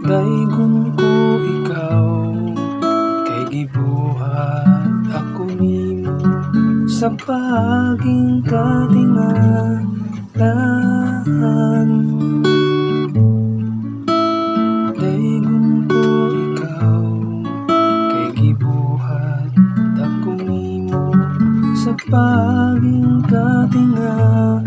Daigon ko ikaw, kay gibuhat ako nimo sa paging katingalan. Daigon ko ikaw, kay gibuhat ako nimo sa paging katingalan.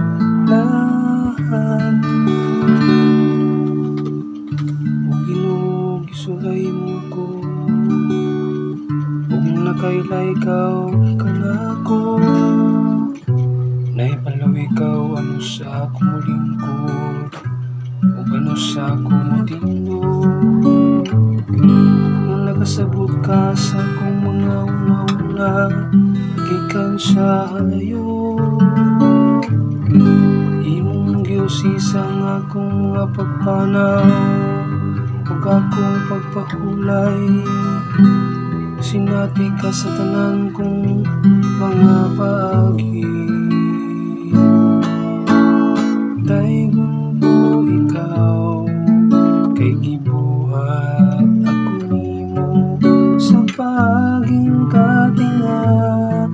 Sulay mo ko, ug nakaila ikaw kanako. Naipalaw ikaw ano sa akong lingkod, ug ano sa akong tindog. Nung nakasabot ka sa akong mga una-una, gikan sa halayo. Imong giusisang akong mga pagpanaw, huwag akong pagpahulay. Sinati ka sa tanan kong mga paagi. Daigon ko ikaw, kay gibuhat ako nimo sa paging katingalan.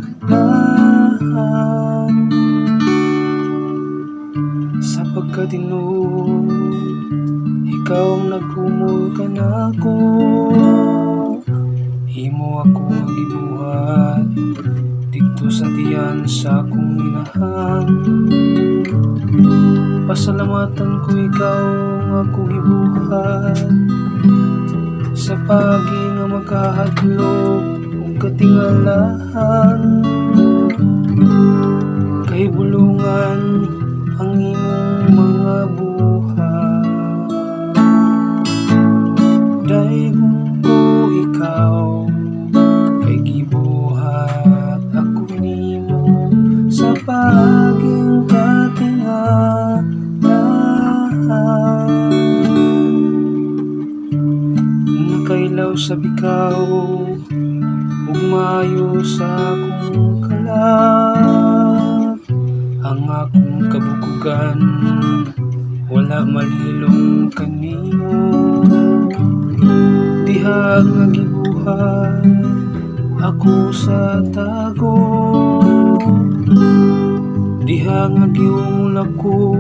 Sa pagkatinuod, ikaw ang nagpumul ka na ako. Imo ako ang gibuhat dito sa tiyan sa akong inahan. Pasalamatan ko ikaw ang ako gibuhat sa pagi nga makahadlok ug katingalahan. Kay bulungan ang imong mga buhat. Daigon ko ikaw, kay gibuhat ako nimo sa paging katingalan. Nakailaw sa bikaw, ug maayo sa akong kalat. Ang akong kabukugan, wala malilong kanimo. Dihag nga gibuhat ako sa tago, dihag nga giumol ako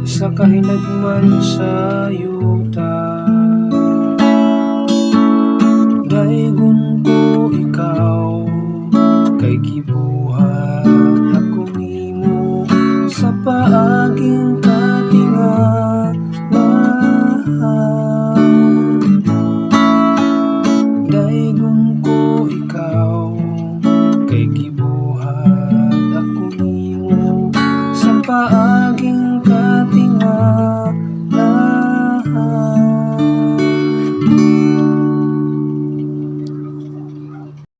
sa kahinagman sa yuta. Daigon ko ikaw, kay gibuhat ako nimo sa